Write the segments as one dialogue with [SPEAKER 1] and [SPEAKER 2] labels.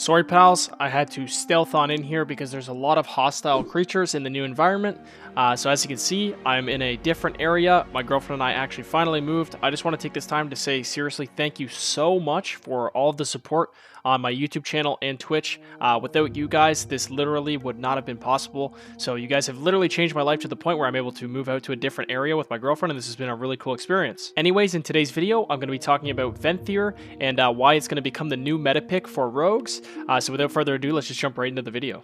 [SPEAKER 1] Sorry pals, I had to stealth on in here because there's a lot of hostile creatures in the new environment. So as you can see, I'm in a different area. My girlfriend and I actually finally moved. I just want to take this time to say seriously thank you so much for all of the support on my YouTube channel and Twitch. Without you guys, this literally would not have been possible. So you guys have literally changed my life to the point where I'm able to move out to a different area with my girlfriend, and this has been a really cool experience. Anyways, in today's video, I'm going to be talking about Venthyr and why it's going to become the new meta pick for rogues. So without further ado, let's just jump right into the video.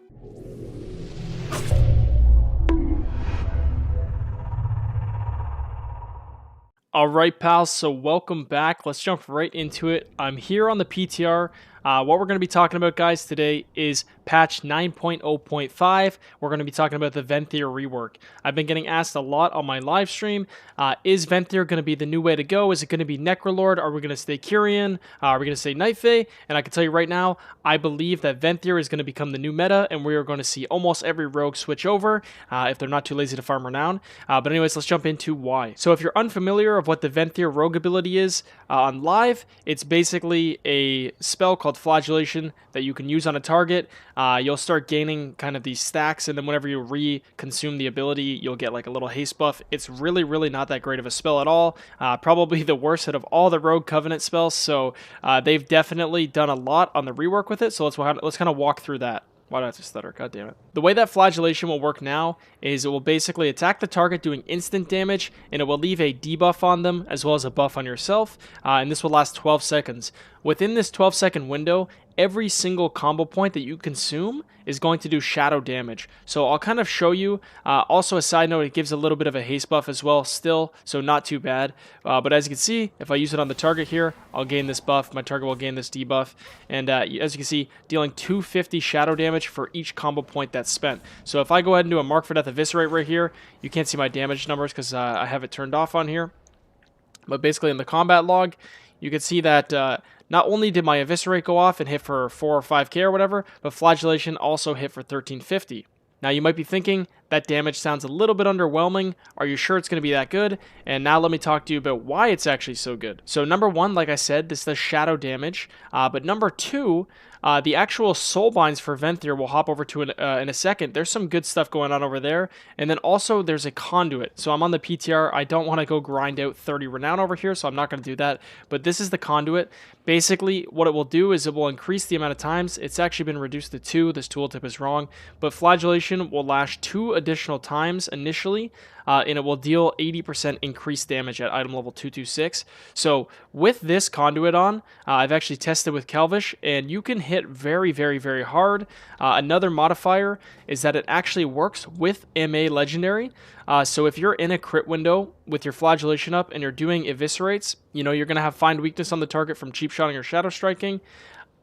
[SPEAKER 1] Alright pals, so welcome back. Let's jump right into it. I'm here on the PTR. What we're going to be talking about, guys, today is patch 9.0.5. We're going to be talking about the Venthyr rework. I've been getting asked a lot on my live stream, is Venthyr going to be the new way to go? Is it going to be Necrolord? Are we going to stay Kyrian? Are we going to stay Night Fae? And I can tell you right now, I believe that Venthyr is going to become the new meta, and we are going to see almost every rogue switch over, if they're not too lazy to farm renown. But anyways, let's jump into why. So if you're unfamiliar of what the Venthyr rogue ability is on live, it's basically a spell called Flagellation that you can use on a target. You'll start gaining kind of these stacks, and then whenever you re-consume the ability, you'll get like a little haste buff. It's really not that great of a spell at all. Probably the worst out of all the Rogue Covenant spells, so they've definitely done a lot on the rework with it, so let's kind of walk through that. Why did I just stutter? God damn it. The way that Flagellation will work now is it will basically attack the target doing instant damage, and it will leave a debuff on them as well as a buff on yourself, and this will last 12 seconds. Within this 12-second window, every single combo point that you consume is going to do shadow damage. So I'll kind of show you. Also, a side note, it gives a little bit of a haste buff as well still, so not too bad. But as you can see, if I use it on the target here, I'll gain this buff. My target will gain this debuff. And as you can see, dealing 250 shadow damage for each combo point that's spent. So if I go ahead and do a Mark for Death Eviscerate right here, you can't see my damage numbers because I have it turned off on here. But basically in the combat log, you can see that not only did my Eviscerate go off and hit for 4 or 5k or whatever, but Flagellation also hit for 1350. Now you might be thinking, that damage sounds a little bit underwhelming. Are you sure it's going to be that good? And now let me talk to you about why it's actually so good. So number one, like I said, this does shadow damage. But number two, the actual soul binds for Venthyr we'll hop over to in a second. There's some good stuff going on over there. And then also there's a conduit. So I'm on the PTR. I don't want to go grind out 30 renown over here, so I'm not going to do that. But this is the conduit. Basically, what it will do is it will increase the amount of times. It's actually been reduced to 2. This tooltip is wrong. But Flagellation will lash 2 additional times initially, and it will deal 80% increased damage at item level 226. So with this conduit on, I've actually tested with Kelvish, and you can hit very hard. Another modifier is that it actually works with MA Legendary. So if you're in a crit window with your Flagellation up and you're doing Eviscerates, you know, you're going to have Find Weakness on the target from cheap shotting or shadow striking.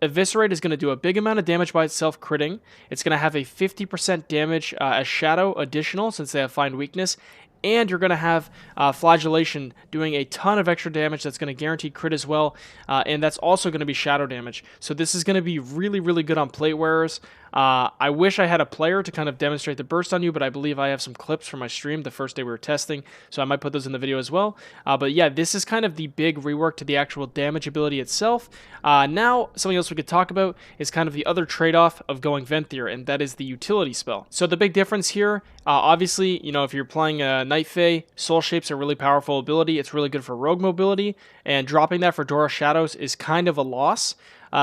[SPEAKER 1] Eviscerate is going to do a big amount of damage by itself critting. It's going to have a 50% damage as shadow additional since they have Find Weakness. And you're going to have Flagellation doing a ton of extra damage that's going to guarantee crit as well. And that's also going to be shadow damage. So this is going to be really good on plate wearers. I wish I had a player to kind of demonstrate the burst on you, but I believe I have some clips from my stream the first day we were testing, so I might put those in the video as well. But yeah, this is kind of the big rework to the actual damage ability itself. Now, something else we could talk about is kind of the other trade-off of going Venthyr, and that is the utility spell. So the big difference here, obviously, you know, if you're playing a Night Fae, Soul Shape's a really powerful ability. It's really good for rogue mobility, and dropping that for Dora Shadows is kind of a loss.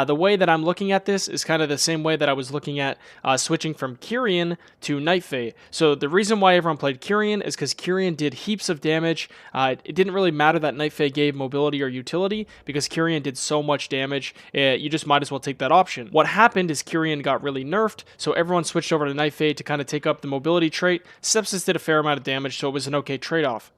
[SPEAKER 1] The way that I'm looking at this is kind of the same way that I was looking at switching from Kyrian to Night Fae. So the reason why everyone played Kyrian is because Kyrian did heaps of damage. It didn't really matter that Night Fae gave mobility or utility because Kyrian did so much damage. You just might as well take that option. What happened is Kyrian got really nerfed, so everyone switched over to Night Fae to kind of take up the mobility trait. Sepsis did a fair amount of damage, so it was an okay trade-off.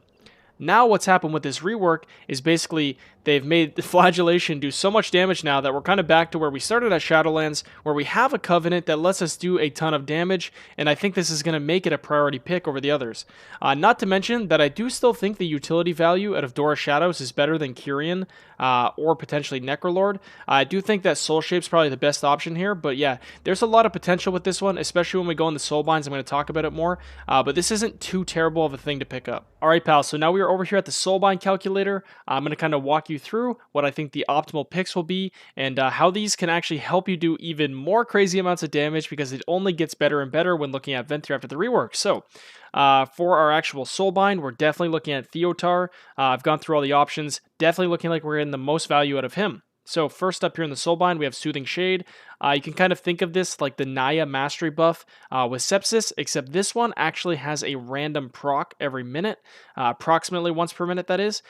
[SPEAKER 1] Now what's happened with this rework is basically they've made the Flagellation do so much damage now that we're kind of back to where we started at Shadowlands, where we have a Covenant that lets us do a ton of damage, and I think this is going to make it a priority pick over the others. Not to mention that I do still think the utility value out of Dora Shadows is better than Kyrian or potentially Necrolord. I do think that Soul Shape's probably the best option here, but yeah, there's a lot of potential with this one, especially when we go in the Soul Binds. I'm going to talk about it more, but this isn't too terrible of a thing to pick up. Alright pals, so now we are over here at the Soulbind calculator. I'm going to kind of walk you you through what I think the optimal picks will be and how these can actually help you do even more crazy amounts of damage because it only gets better and better when looking at Venthyr after the rework. So, for our actual Soulbind, we're definitely looking at Theotar. I've gone through all the options, definitely looking like we're getting the most value out of him. So first up here in the Soulbind, we have Soothing Shade. You can kind of think of this like the Naya Mastery buff with Sepsis, except this one actually has a random proc every minute, approximately once per minute, that is.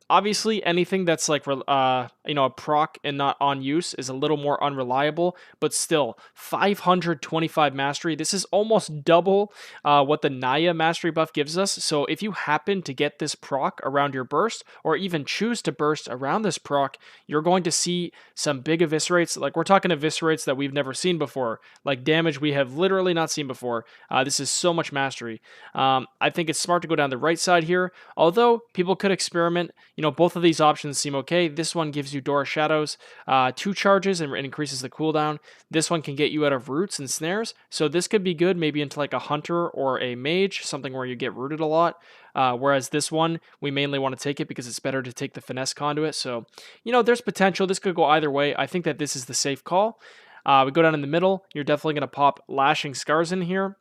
[SPEAKER 1] Obviously, anything that's like a proc and not on use is a little more unreliable, but still, 525 mastery. This is almost double what the Naya mastery buff gives us. So if you happen to get this proc around your burst, or even choose to burst around this proc, you're going to see some big eviscerates. Like we're talking eviscerates that we've never seen before, like damage we have literally not seen before. This is so much mastery. I think it's smart to go down the right side here, although people could experiment. Both of these options seem okay. This one gives you Dora Shadows, 2 charges, and increases the cooldown. This one can get you out of roots and snares, so this could be good maybe into like a hunter or a mage, something where you get rooted a lot. Whereas this one, we mainly want to take it because it's better to take the finesse conduit. So, there's potential. This could go either way. I think that this is the safe call. We go down in the middle. You're definitely going to pop Lashing Scars in here.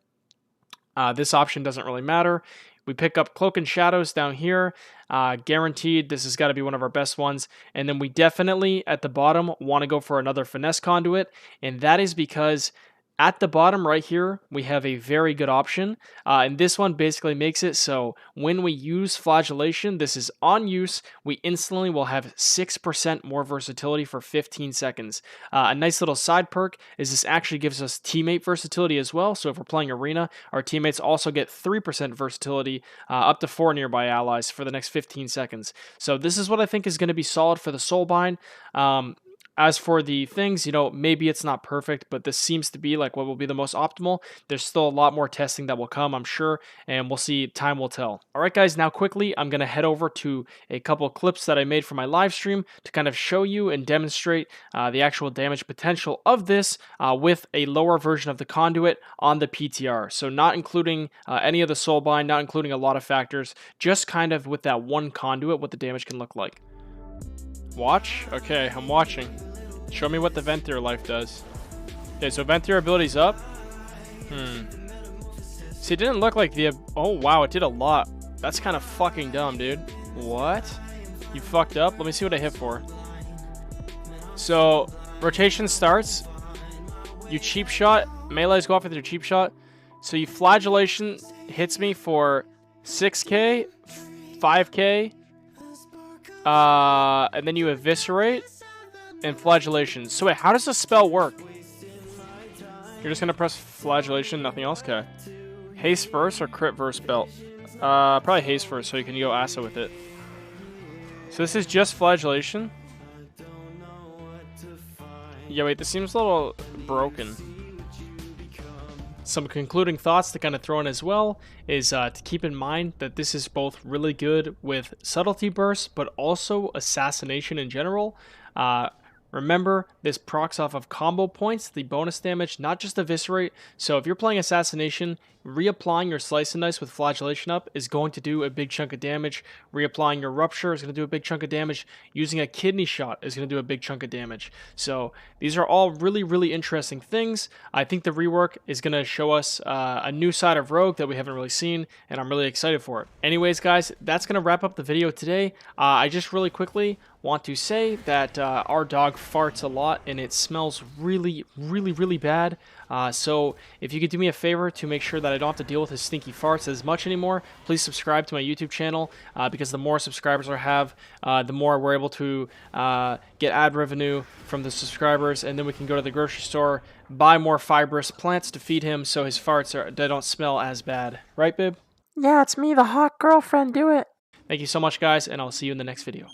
[SPEAKER 1] This option doesn't really matter. We pick up Cloak and Shadows down here. Guaranteed, this has got to be one of our best ones. And then we definitely, at the bottom, want to go for another Finesse Conduit. And that is because at the bottom right here, we have a very good option. And this one basically makes it so when we use Flagellation, this is on use, we instantly will have 6% more versatility for 15 seconds. A nice little side perk is this actually gives us teammate versatility as well. So if we're playing Arena, our teammates also get 3% versatility up to 4 nearby allies for the next 15 seconds. So this is what I think is going to be solid for the Soulbind. As for the things, maybe it's not perfect, but this seems to be like what will be the most optimal. There's still a lot more testing that will come, I'm sure, and we'll see. Time will tell. All right, guys, now quickly, I'm going to head over to a couple of clips that I made for my live stream to kind of show you and demonstrate the actual damage potential of this with a lower version of the conduit on the PTR. So not including any of the Soulbind, not including a lot of factors, just kind of with that one conduit, what the damage can look like. Watch? Okay, I'm watching. Show me what the Venthyr life does. Okay, so Venthyr ability's up. See, it didn't look like the... Oh, wow, it did a lot. That's kind of fucking dumb, dude. What? You fucked up? Let me see what I hit for. So, rotation starts. You cheap shot. Melees go off with your cheap shot. So, you Flagellation hits me for 6k, 5k, and then you eviscerate and Flagellation. So wait, how does the spell work? You're just gonna press Flagellation, nothing else? Okay. Haste first or crit verse belt? Probably haste first, so you can go Asa with it. So this is just Flagellation? Yeah, wait, this seems a little broken. Some concluding thoughts to kind of throw in as well is to keep in mind that this is both really good with Subtlety Burst, but also Assassination in general. Remember, this procs off of combo points, the bonus damage, not just Eviscerate. So if you're playing Assassination, reapplying your Slice and Dice with Flagellation up is going to do a big chunk of damage. Reapplying your Rupture is going to do a big chunk of damage. Using a Kidney Shot is going to do a big chunk of damage. So these are all really, really interesting things. I think the rework is going to show us a new side of Rogue that we haven't really seen, and I'm really excited for it. Anyways, guys, that's going to wrap up the video today. I just really quickly want to say that our dog farts a lot, and it smells really, really, really bad. So if you could do me a favor to make sure that I don't have to deal with his stinky farts as much anymore, please subscribe to my YouTube channel, because the more subscribers I have, the more we're able to get ad revenue from the subscribers, and then we can go to the grocery store, buy more fibrous plants to feed him so his farts they don't smell as bad. Right, babe?
[SPEAKER 2] Yeah, it's me, the hot girlfriend. Do it.
[SPEAKER 1] Thank you so much, guys, and I'll see you in the next video.